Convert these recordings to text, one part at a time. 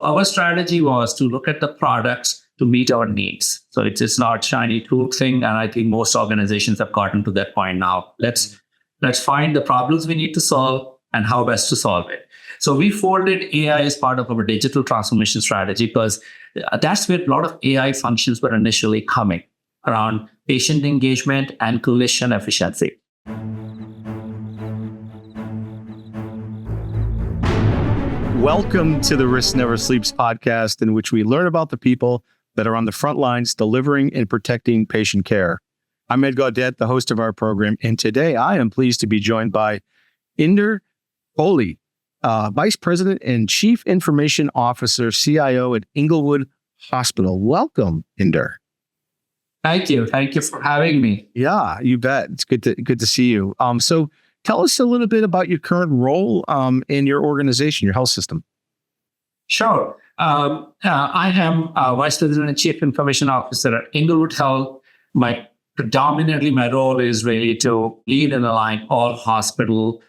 Our strategy was to look at the products to meet our needs. So it's not shiny tool thing. And I think most organizations have gotten to that point now. Let's find the problems we need to solve and how best to solve it. So we folded AI as part of our digital transformation strategy because that's where a lot of AI functions were initially coming around patient engagement and clinician efficiency. Welcome to the Risk Never Sleeps podcast, in which we learn about the people that are on the front lines delivering and protecting patient care. I'm Ed Gaudet, the host of our program, and today I am pleased to be joined by Inder Kohli, Vice President and Chief Information Officer, CIO at Englewood Hospital. Welcome, Inder. Thank you. Thank you for having me. Yeah, you bet. It's good to see you. So tell us a little bit about your current role in your organization, your health system. Sure. I am Vice President and Chief Information Officer at Englewood Health. Predominantly, my role is really to lead and align all hospital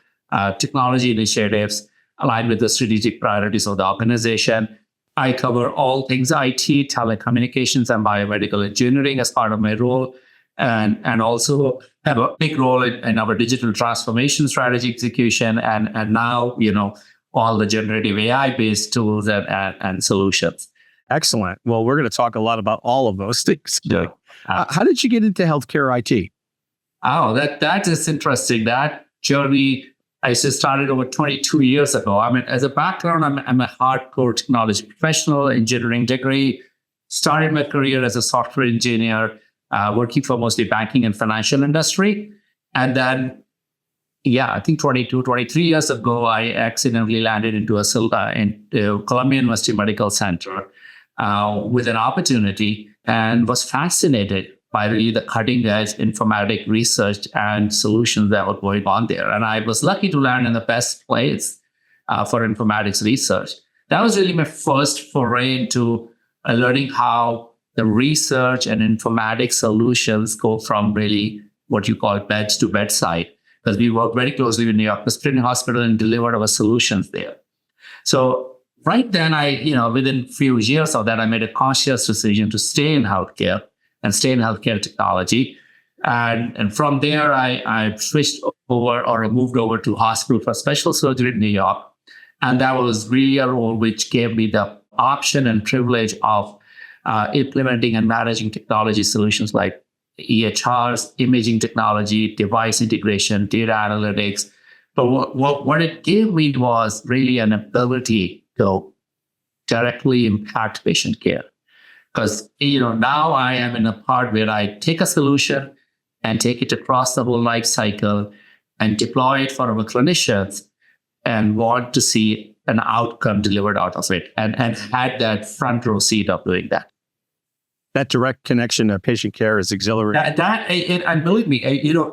technology initiatives aligned with the strategic priorities of the organization. I cover all things IT, telecommunications, and biomedical engineering as part of my role. And also have a big role in our digital transformation strategy execution, and now, all the generative AI-based tools and solutions. Excellent. Well, we're going to talk a lot about all of those things. Yeah. How did you get into healthcare IT? Oh, that is interesting. That journey, I started over 22 years ago. I mean, as a background, I'm a hardcore technology professional, engineering degree. Started my career as a software engineer, working for mostly banking and financial industry. And then, I think 23 years ago, I accidentally landed into Columbia University Medical Center with an opportunity and was fascinated by really the cutting edge informatic research and solutions that were going on there. And I was lucky to land in the best place for informatics research. That was really my first foray into learning how the research and informatics solutions go from really what you call beds to bedside, because we work very closely with New York Presbyterian Hospital and delivered our solutions there. So right then, within a few years of that, I made a conscious decision to stay in healthcare and stay in healthcare technology. And from there, I switched over or moved over to Hospital for Special Surgery in New York. And that was really a role which gave me the option and privilege of implementing and managing technology solutions like EHRs, imaging technology, device integration, data analytics. But what it gave me was really an ability to directly impact patient care. Because, now I am in a part where I take a solution and take it across the whole life cycle and deploy it for our clinicians and want to see an outcome delivered out of it, and had that front row seat of doing that. That direct connection to patient care is exhilarating. And believe me,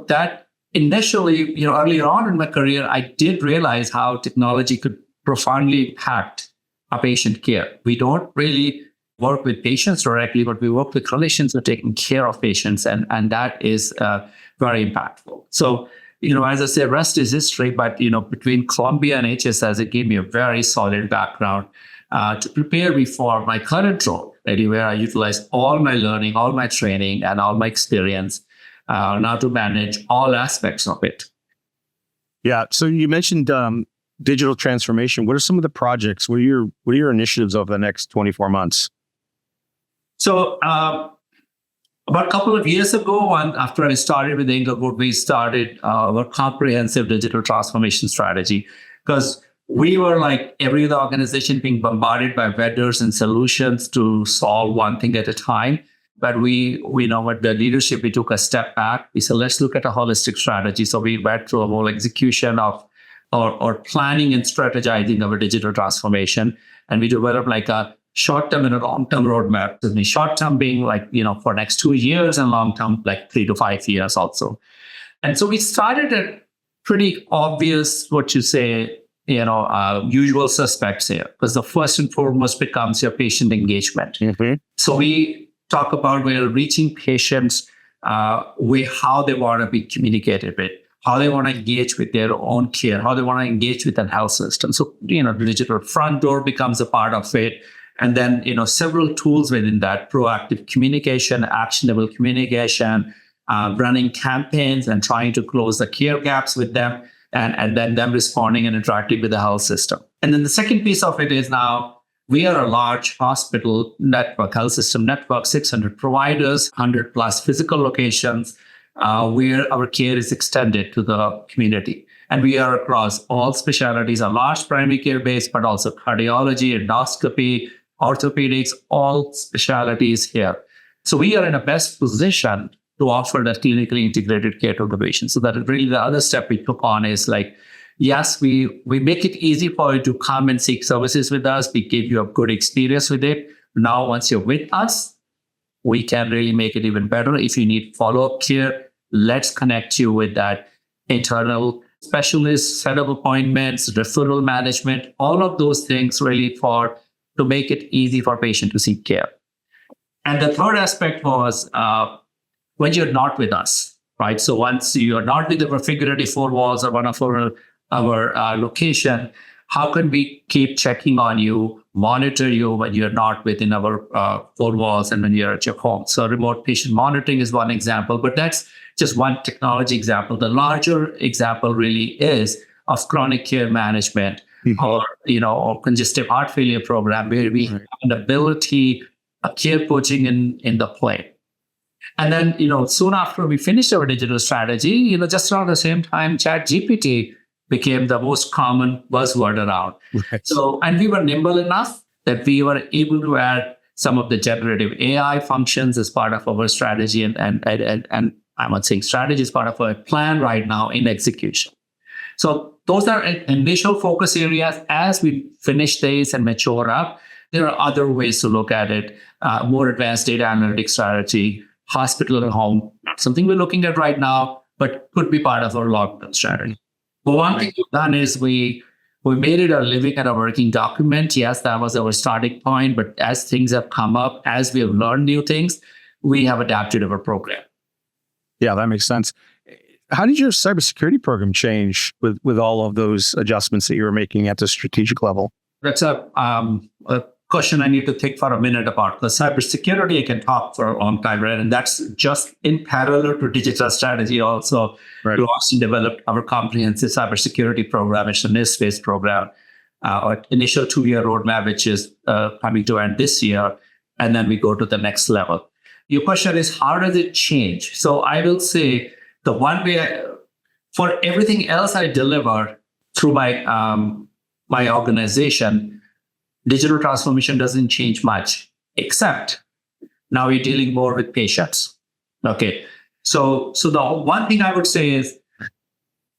that initially, earlier on in my career, I did realize how technology could profoundly impact our patient care. We don't really work with patients directly, but we work with clinicians who are taking care of patients, and that is very impactful. So, as I say, rest is history, but, between Columbia and HSS, it gave me a very solid background to prepare me for my current role, really, where I utilize all my learning, all my training, and all my experience now to manage all aspects of it. Yeah. So you mentioned digital transformation. What are some of the projects? What are your initiatives over the next 24 months? So about a couple of years ago, after I started with Englewood, we started our comprehensive digital transformation strategy, because we were like every other organization being bombarded by vendors and solutions to solve one thing at a time. But we know what the leadership, we took a step back. We said, let's look at a holistic strategy. So we went through a whole execution of or planning and strategizing our digital transformation. And we developed like a short-term and a long-term roadmap. The short-term being like, for next 2 years, and long-term like 3 to 5 years also. And so we started at pretty obvious, what you say, usual suspects here, because the first and foremost becomes your patient engagement. Mm-hmm. So we talk about we're reaching patients with how they want to be communicated with, how they want to engage with their own care, how they want to engage with the health system. So, the digital front door becomes a part of it. And then, several tools within that: proactive communication, actionable communication, running campaigns and trying to close the care gaps with them, and then them responding and interacting with the health system. And then the second piece of it is now we are a large hospital network, health system network, 600 providers, 100 plus physical locations, where our care is extended to the community. And we are across all specialties, a large primary care base, but also cardiology, endoscopy, orthopedics, all specialties here. So we are in a best position to offer that clinically integrated care to the patient. So that really the other step we took on is yes, we make it easy for you to come and seek services with us. We give you a good experience with it. Now, once you're with us, we can really make it even better. If you need follow-up care, let's connect you with that internal specialist, set up appointments, referral management, all of those things really to make it easy for patient to seek care. And the third aspect was when you're not with us, right? So once you're not with our figurative four walls or one of our location, how can we keep checking on you, monitor you when you're not within our four walls and when you're at your home? So remote patient monitoring is one example, but that's just one technology example. The larger example really is of chronic care management, or congestive heart failure program, where we have an ability, a care coaching in the play. And then, soon after we finished our digital strategy, just around the same time, ChatGPT became the most common buzzword around. Right. So, and we were nimble enough that we were able to add some of the generative AI functions as part of our strategy. And I'm not saying strategy is part of our plan right now in execution. So those are initial focus areas. As we finish these and mature up, there are other ways to look at it. More advanced data analytics strategy, hospital and home, something we're looking at right now, but could be part of our long-term strategy. But one thing we've done is we made it a living and a working document. Yes, that was our starting point. But as things have come up, as we have learned new things, we have adapted our program. Yeah, that makes sense. How did your cybersecurity program change with all of those adjustments that you were making at the strategic level? That's a question I need to think for a minute about. The cybersecurity, I can talk for a long time, right? And that's just in parallel to digital strategy also. Right. We also developed our comprehensive cybersecurity program. It's a NIST-based program, our initial 2-year roadmap, which is coming to end this year. And then we go to the next level. Your question is, how does it change? So I will say the one way for everything else I deliver through my organization, digital transformation doesn't change much, except now we're dealing more with patients. Okay. So the one thing I would say is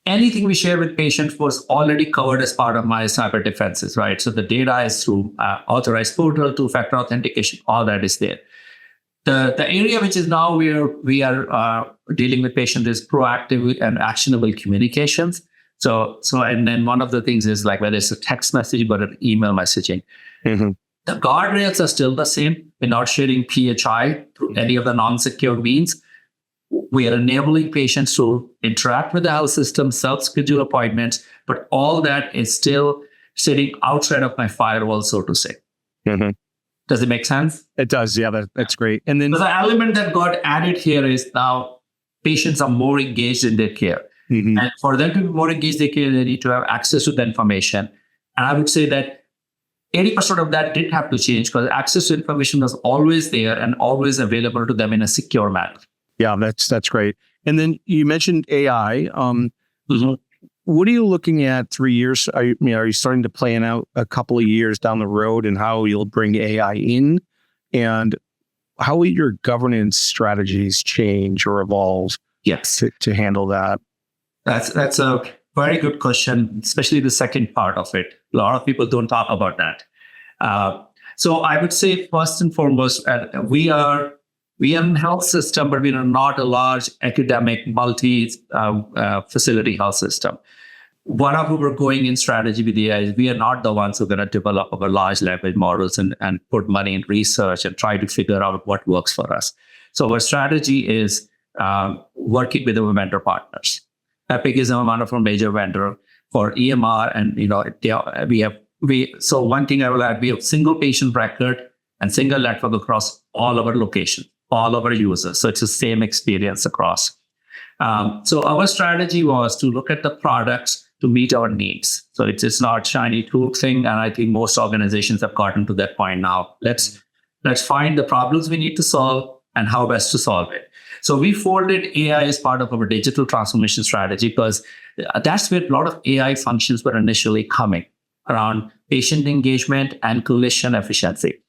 anything we share with patients was already covered as part of my cyber defenses, right? So the data is through authorized portal, two-factor authentication, all that is there. The area which is now we are dealing with patients is proactive and actionable communications. So and then one of the things is like whether it's a text message or an email messaging. Mm-hmm. The guardrails are still the same. We're not sharing PHI through any of the non-secure means. We are enabling patients to interact with the health system, self-schedule appointments, but all that is still sitting outside of my firewall, so to say. Mm-hmm. Does it make sense? It does. Yeah, that's great. And then the element that got added here is now patients are more engaged in their care. Mm-hmm. And for them to be more engaged in their care, they need to have access to the information. And I would say that 80% of that did have to change because access to information was always there and always available to them in a secure manner. Yeah, that's great. And then you mentioned AI. Mm-hmm. What are you looking at 3 years? Are you starting to plan out a couple of years down the road and how you'll bring AI in? And how will your governance strategies change or evolve? Yes, to handle that? That's a very good question, especially the second part of it. A lot of people don't talk about that. So I would say first and foremost, we are in health system, but we are not a large academic multi-facility health system. One of our going in strategy with AI is we are not the ones who are going to develop our large language models and put money in research and try to figure out what works for us. So our strategy is working with our vendor partners. Epic is one of our major vendor for EMR, and so one thing I will add, we have single patient record and single network across all our locations, all of our users. So it's the same experience across. So our strategy was to look at the products to meet our needs. So it's not shiny tool thing, and I think most organizations have gotten to that point now. Let's find the problems we need to solve and how best to solve it. So we folded AI as part of our digital transformation strategy because that's where a lot of AI functions were initially coming around patient engagement and clinician efficiency.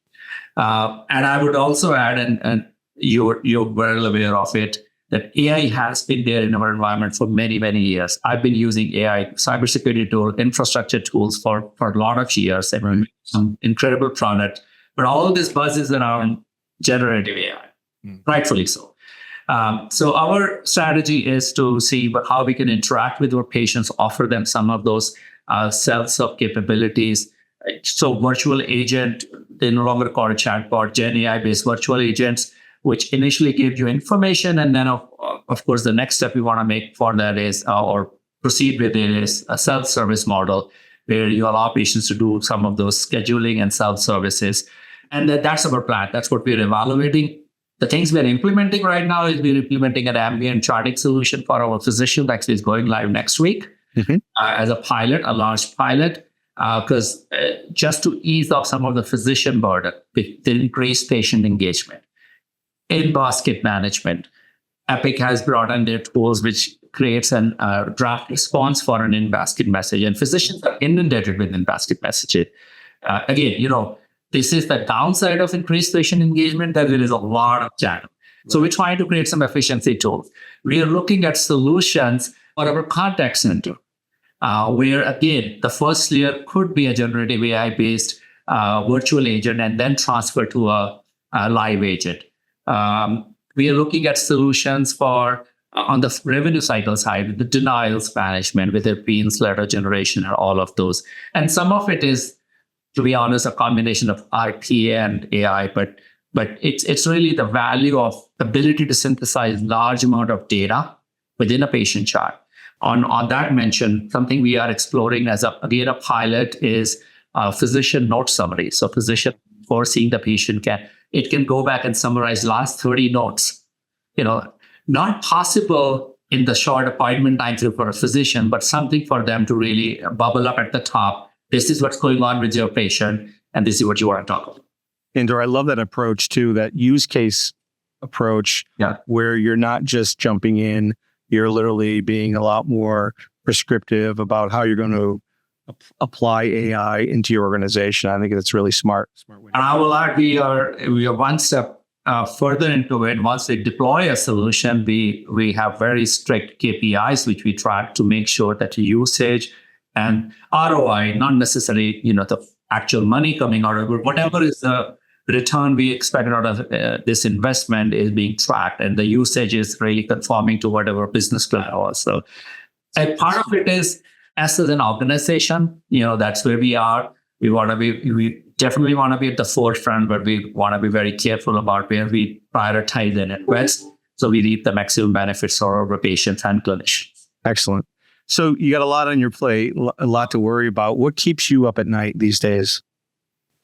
And I would also add, and you're well aware of it, that AI has been there in our environment for many, many years. I've been using AI, cybersecurity tools, infrastructure tools for a lot of years, and some incredible product. But all this buzz is around generative AI, rightfully so. So our strategy is to see how we can interact with our patients, offer them some of those self-serve capabilities. So virtual agent, they no longer call it chatbot, GenAI-based virtual agents, which initially give you information. And then, of course, the next step we want to make for that is, or proceed with it, is a self-service model where you allow patients to do some of those scheduling and self-services. And that's our plan. That's what we're evaluating. The things we're implementing right now is we're implementing an ambient charting solution for our physicians. Actually, it's going live next week as a pilot, a large pilot. Because just to ease off some of the physician burden with the increased patient engagement. In-basket management, Epic has brought in their tools, which creates a draft response for an in-basket message. And physicians are inundated with in-basket messages. Again, this is the downside of increased patient engagement, that there is a lot of channel. So we're trying to create some efficiency tools. We are looking at solutions for our contact center. Where, again, the first layer could be a generative AI-based virtual agent and then transfer to a live agent. We are looking at solutions for, on the revenue cycle side, the denials management with appeals, letter generation, and all of those. And some of it is, to be honest, a combination of IP and AI, but it's really the value of ability to synthesize large amount of data within a patient chart. On that mention, something we are exploring as a pilot is physician note summary. So physician, before seeing the patient, can go back and summarize last 30 notes. Not possible in the short appointment time for a physician, but something for them to really bubble up at the top. This is what's going on with your patient, and this is what you want to talk about. Inder, I love that approach too, that use case approach, where you're not just jumping in. You're literally being a lot more prescriptive about how you're going to apply AI into your organization. I think that's really smart. And I will add, we are one step further into it. Once we deploy a solution, we have very strict KPIs which we track to make sure that usage and ROI, not necessarily the actual money coming out of it, whatever is the return we expected out of this investment is being tracked, and the usage is really conforming to whatever business plan was. So, and part of it is, as an organization, that's where we are. We definitely want to be at the forefront, but we want to be very careful about where we prioritize and invest, so we reap the maximum benefits for our patients and clinicians. Excellent. So you got a lot on your plate, a lot to worry about. What keeps you up at night these days?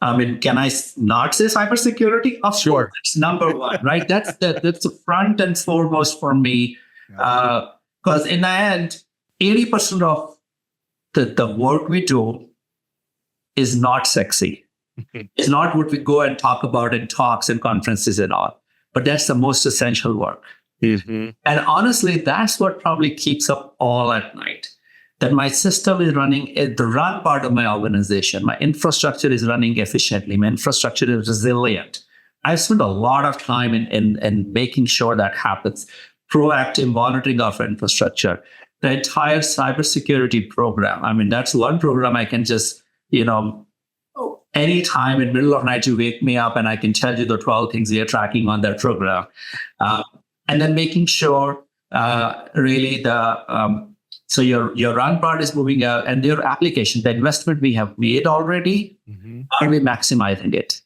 Can I not say cybersecurity? Of course, it's number one, right? That's the front and foremost for me. Because in the end, 80% of the work we do is not sexy. It's not what we go and talk about in talks and conferences and all. But that's the most essential work. And honestly, that's what probably keeps up all at night. That my system is running, the run part of my organization, my infrastructure is running efficiently, my infrastructure is resilient. I spend a lot of time in making sure that happens. Proactive monitoring of infrastructure, the entire cybersecurity program. That's one program I can just, anytime in the middle of the night, you wake me up and I can tell you the 12 things we are tracking on that program. And then making sure really so your run part is moving out, and your application, the investment we have made already, are we maximizing it?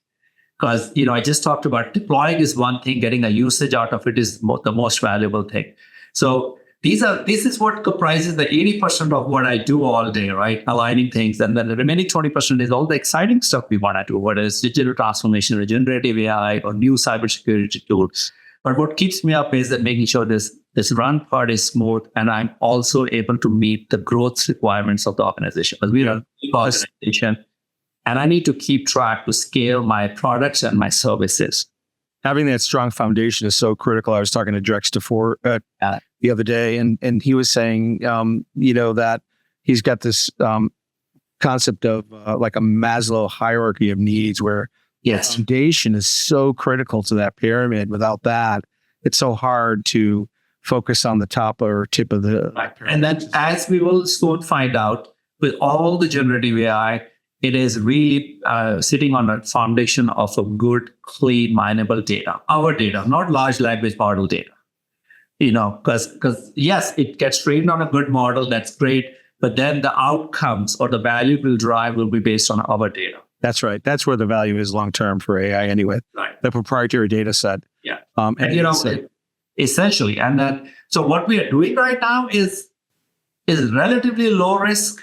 Because, I just talked about deploying is one thing, getting a usage out of it is the most valuable thing. So this is what comprises the 80% of what I do all day, right? Aligning things. And then the remaining 20% is all the exciting stuff we want to do, whether it's digital transformation or generative AI or new cybersecurity tools. But what keeps me up is that making sure this run part is smooth, and I'm also able to meet the growth requirements of the organization. Because we are a big organization, and I need to keep track to scale my products and my services. Having that strong foundation is so critical. I was talking to Drex the other day, and he was saying, that he's got this concept of like a Maslow hierarchy of needs, where yes, foundation is so critical to that pyramid. Without that, it's so hard to focus on the top or tip of the pyramid. And then, as we will soon find out, with all the generative AI, it is really sitting on a foundation of a good, clean, mineable data. Our data, not large language model data. Because yes, it gets trained on a good model. That's great. But then the outcomes or the value will drive will be based on our data. That's right. That's where the value is long term for AI anyway. Right. The proprietary data set. Yeah. Essentially. And then, so what we are doing right now is relatively low risk.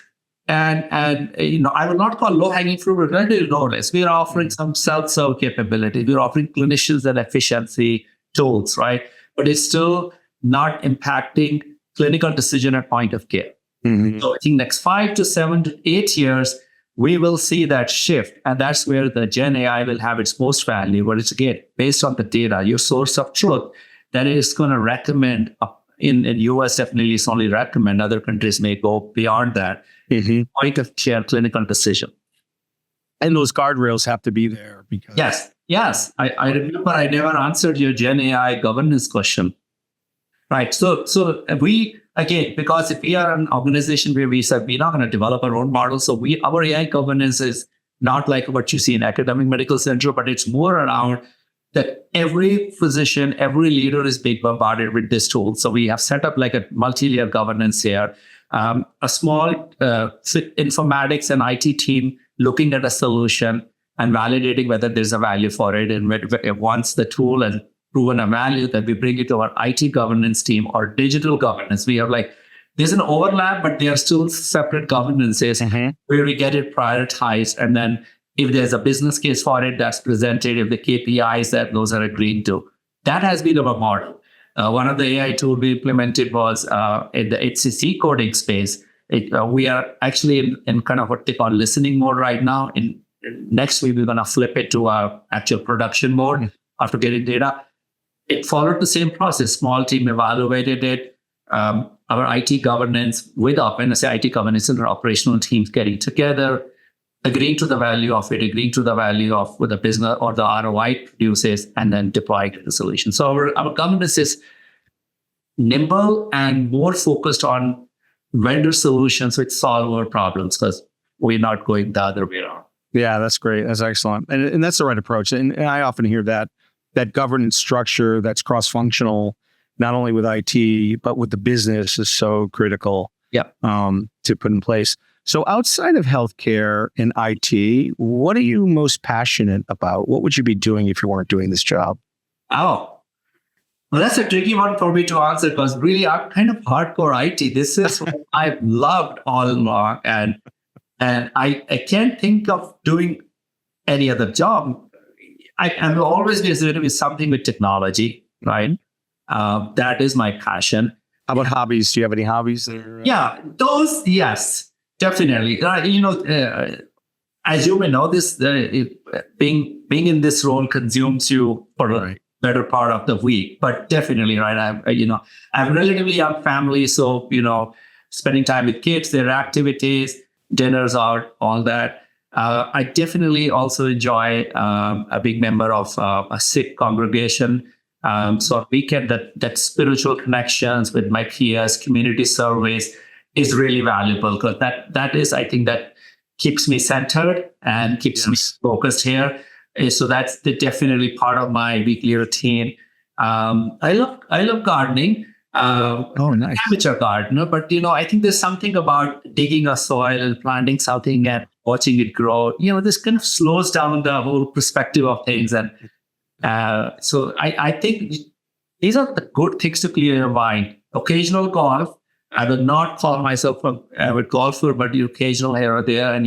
And I will not call low-hanging fruit, but relatively low risk. We are offering some self-serve capability. We're offering clinicians and efficiency tools, right? But it's still not impacting clinical decision at point of care. Mm-hmm. So I think next 5 to 7 to 8 years, we will see that shift. And that's where the GenAI will have its most value, but it's, again, based on the data, your source of truth, that is going to recommend, in US, definitely it's only recommend. Other countries may go beyond that. Mm-hmm. Point of care clinical decision. And those guardrails have to be there. Because Yes. I remember I never answered your GenAI governance question. Right. So we, again, because if we are an organization where we said we're not going to develop our own model, so our AI governance is not like what you see in academic medical center, but it's more around that every physician, every leader is being bombarded with this tool. So we have set up like a multi-layer governance here. A small informatics and IT team looking at a solution and validating whether there's a value for it. And once the tool has proven a value, that we bring it to our IT governance team or digital governance. We have there's an overlap, but they are still separate governances where we get it prioritized. And then if there's a business case for it, that's presented. If the KPIs that those are agreed to, that has been our model. One of the AI tools we implemented was in the HCC coding space. We are actually in kind of what they call listening mode right now. Next week, we're going to flip it to our actual production mode after getting data. It followed the same process. Small team evaluated it. Our IT governance with when I say IT governance and our operational teams getting together, agreeing to the value of it, agreeing to the value of what the business or the ROI produces, and then deploying the solution. So our governance is nimble and more focused on vendor solutions which solve our problems, because we're not going the other way around. Yeah, that's great. That's excellent. And that's the right approach. And I often hear that governance structure that's cross-functional, not only with IT, but with the business, is so critical to put in place. So outside of healthcare and IT, what are you most passionate about? What would you be doing if you weren't doing this job? Oh, well, that's a tricky one for me to answer, because really I'm kind of hardcore IT. This is what I've loved all along. And I can't think of doing any other job. I'm always going with something with technology, right? That is my passion. How about hobbies? Do you have any hobbies? Yeah, those, yes. Definitely. As you may know, this being in this role consumes you for a better part of the week. But definitely, right? I'm relatively young family, so spending time with kids, their activities, dinners out, all that. I definitely also enjoy a big member of a Sikh congregation. So a weekend that spiritual connections with my peers, community service, is really valuable, because that is, I think, that keeps me centered and keeps me focused here. So that's definitely part of my weekly routine. I love gardening. Nice. Amateur gardener, but I think there's something about digging a soil and planting something and watching it grow. This kind of slows down the whole perspective of things, and so I think these are the good things to clear your mind. occasional golf. I would not call myself a avid golfer, but the occasional here or there, and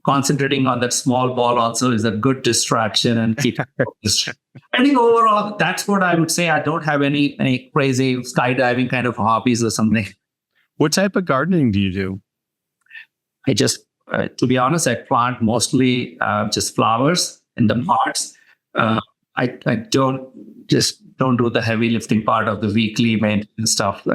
concentrating on that small ball also is a good distraction and keep focused. I think overall, that's what I would say. I don't have any crazy skydiving kind of hobbies or something. What type of gardening do you do? I just, to be honest, I plant mostly just flowers in the pots. I don't do the heavy lifting part of the weekly maintenance stuff.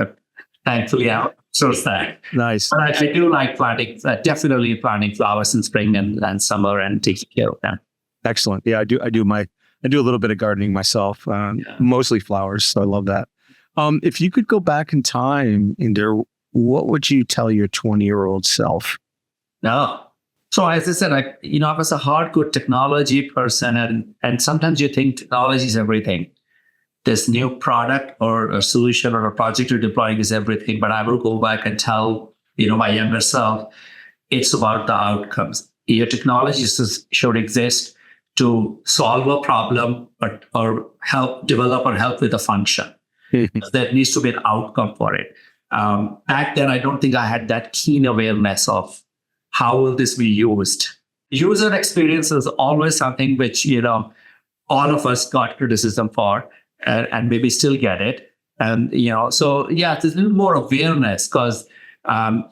Thankfully, I'm so sad. Nice. But I do like planting, definitely planting flowers in spring and summer and taking care of them. Excellent. Yeah, I do a little bit of gardening myself, mostly flowers. So I love that. If you could go back in time, Inder, what would you tell your 20-year-old self? No. So as I said, I was a hardcore technology person, and sometimes you think technology is everything. This new product or a solution or a project you're deploying is everything. But I will go back and tell my younger self, it's about the outcomes. Your technology should exist to solve a problem, or help develop or help with a function. There needs to be an outcome for it. Back then, I don't think I had that keen awareness of how will this be used. User experience is always something which all of us got criticism for, and maybe still get it. And so there's a little more awareness, because I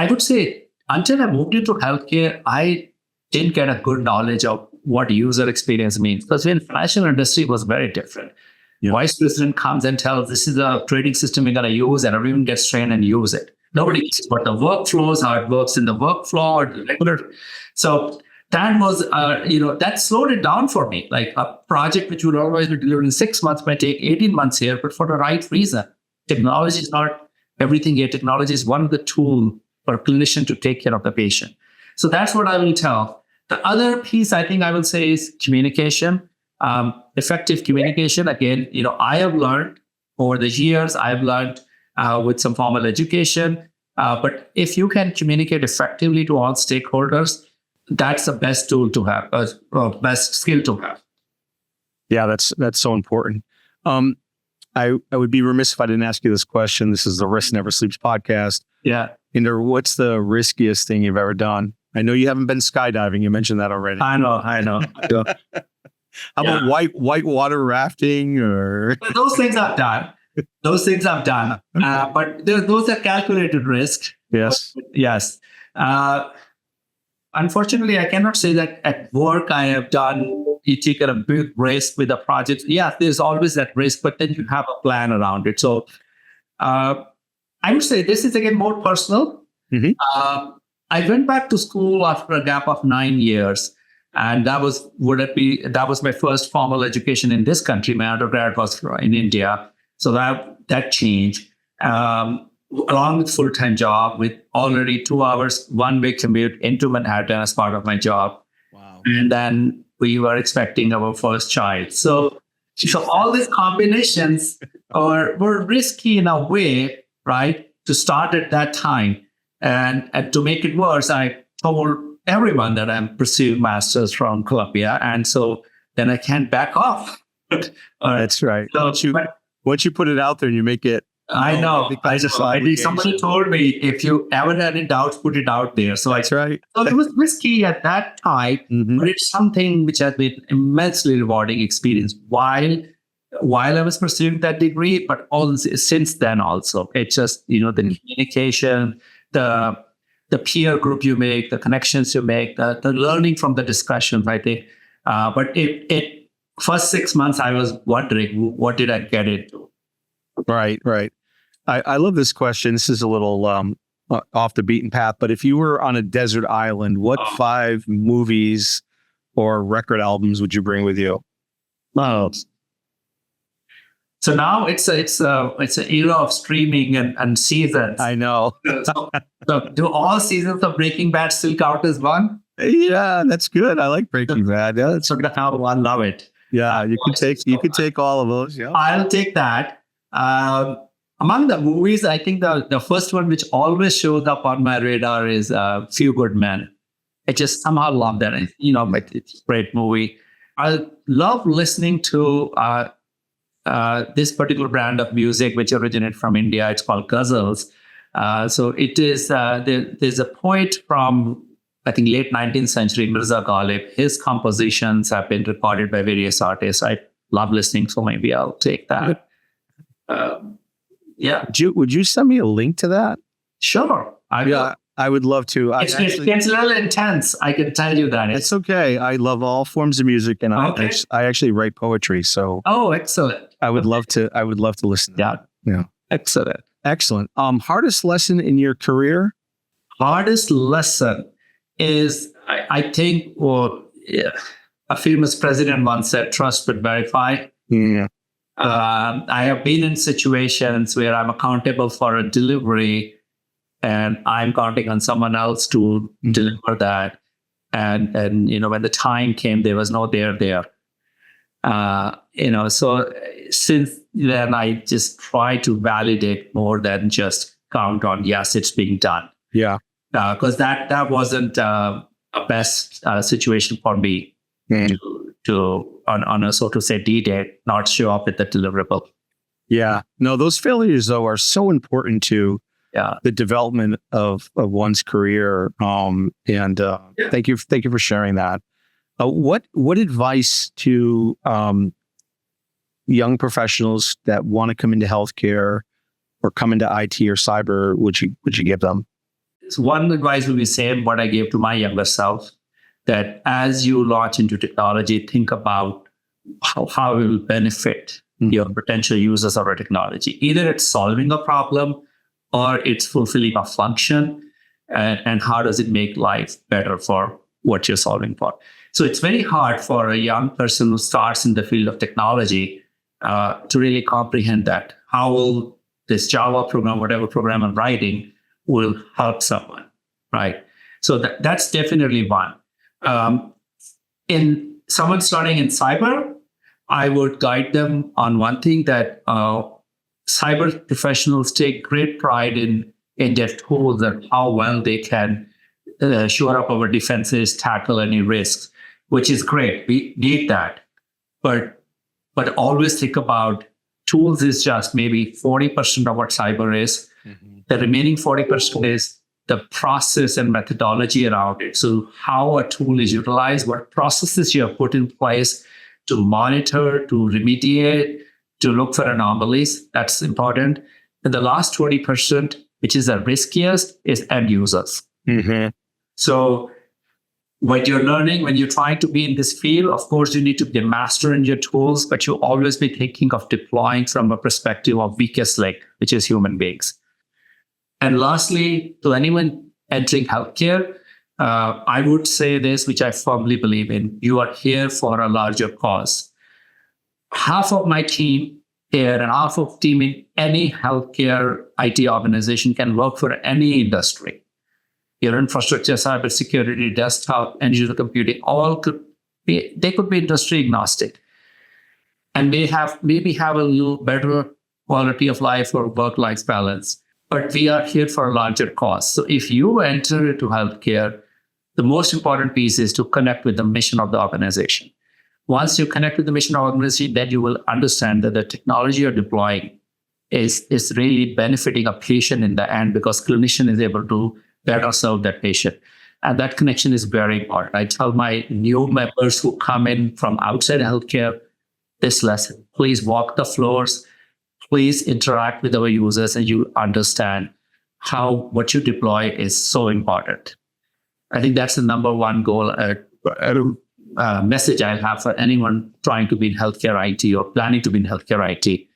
would say until I moved into healthcare, I didn't get a good knowledge of what user experience means, because in financial industry it was very different. Yeah. Vice president comes and tells, this is a trading system we're going to use, and everyone gets trained and use it. Nobody knows what the workflow is, how it works in the workflow or the regular. So that was, that slowed it down for me. Like a project which would always be delivered in 6 months might take 18 months here, but for the right reason. Technology is not everything here. Technology is one of the tools for a clinician to take care of the patient. So that's what I will tell. The other piece I think I will say is communication, effective communication. Again, I have learned over the years, I've learned with some formal education. But if you can communicate effectively to all stakeholders, that's the best tool to have, best skill to have. Yeah, that's so important. I would be remiss if I didn't ask you this question. This is the Risk Never Sleeps podcast. Yeah. Inder, what's the riskiest thing you've ever done? I know you haven't been skydiving. You mentioned that already. I know. How about white water rafting or? Those things I've done. But those are calculated risks. Yes. Yes. Unfortunately, I cannot say that at work I have done, you take a big risk with a project. Yeah, there's always that risk, but then you have a plan around it. So I would say this is again more personal. Mm-hmm. I went back to school after a gap of 9 years. And that was my first formal education in this country. My undergrad was in India. So that changed. Along with full-time job, with already 2 hours, one-way commute into Manhattan as part of my job. Wow. And then we were expecting our first child. So all these combinations were risky in a way, right, to start at that time. And to make it worse, I told everyone that I'm pursuing masters from Columbia. And so then I can't back off. That's right. So, once you put it out there and you make it, I know. Somebody told me, if you ever had any doubts, put it out there. So that's right. So it was risky at that time, but it's something which has been immensely rewarding experience while I was pursuing that degree, but also since then also. It's just, the communication, the peer group you make, the connections you make, the learning from the discussions, I think. But it first 6 months, I was wondering, what did I get into? Right. I love this question. This is a little off the beaten path, but if you were on a desert island, what 5 movies or record albums would you bring with you? Wow. So now it's an era of streaming and seasons. I know. So do all seasons of Breaking Bad still count as one? Yeah, that's good. I like Breaking Bad. Yeah, so how I love it. Yeah, you could take all of those. Yeah, I'll take that. Among the movies, I think the first one which always shows up on my radar is Few Good Men. I just somehow love that. But it's a great movie. I love listening to this particular brand of music, which originated from India, it's called ghazals. So it is, there's a poet from, I think, late 19th century, Mirza Ghalib. His compositions have been recorded by various artists. I love listening, so maybe I'll take that. Yeah. Would you send me a link to that? Sure. I would love to. It's a little intense. I can tell you that. It's okay. I love all forms of music, and Okay. I actually write poetry. So Excellent. I would love to. I would love to listen to that. Yeah. Excellent. Hardest lesson in your career? Hardest lesson is, I think, a famous president once said, trust but verify. Yeah. I have been in situations where I'm accountable for a delivery and I'm counting on someone else to deliver that. And when the time came, there was no there. So since then, I just try to validate more than just count on, yes, it's being done. Yeah. Because that wasn't a best situation for me to on a, so to say, D-Day, not show up at the deliverable. Yeah. No, those failures, though, are so important to the development of one's career. Thank you for sharing that. What advice to young professionals that want to come into healthcare or come into IT or cyber would you give them? One advice would be same what I gave to my younger self, that as you launch into technology, think about how it will benefit your potential users of our technology. Either it's solving a problem or it's fulfilling a function, and how does it make life better for what you're solving for. So it's very hard for a young person who starts in the field of technology to really comprehend that. How will this Java program, whatever program I'm writing, will help someone, right? So that's definitely one. In someone starting in cyber, I would guide them on one thing, that cyber professionals take great pride in their tools and how well they can shore up our defenses, tackle any risks, which is great. We need that. But always think about tools is just maybe 40% of what cyber is. The remaining 40% is the process and methodology around it. So how a tool is utilized, what processes you have put in place to monitor, to remediate, to look for anomalies. That's important. And the last 20%, which is the riskiest, is end users. So when you're learning, when you're trying to be in this field, of course, you need to be a master in your tools, but you'll always be thinking of deploying from a perspective of weakest link, which is human beings. And lastly, to anyone entering healthcare, I would say this, which I firmly believe in: you are here for a larger cause. Half of my team here and half of team in any healthcare IT organization can work for any industry. Your infrastructure, cybersecurity, desktop, end user computing, they could be industry agnostic. And they maybe have a little better quality of life or work-life balance. But we are here for a larger cause. So if you enter into healthcare, the most important piece is to connect with the mission of the organization. Once you connect with the mission of the organization, then you will understand that the technology you're deploying is really benefiting a patient in the end, because clinician is able to better serve that patient. And that connection is very important. I tell my new members who come in from outside healthcare this lesson: please walk the floors, please interact with our users, and you understand how what you deploy is so important. I think that's the number one goal, message I have for anyone trying to be in healthcare IT or planning to be in healthcare IT,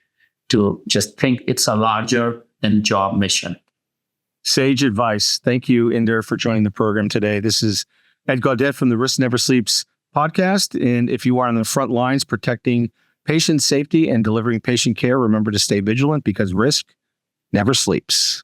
to just think it's a larger than job mission. Sage advice. Thank you, Inder, for joining the program today. This is Ed Gaudet from the Risk Never Sleeps podcast. And if you are on the front lines protecting patient safety and delivering patient care, remember to stay vigilant, because risk never sleeps.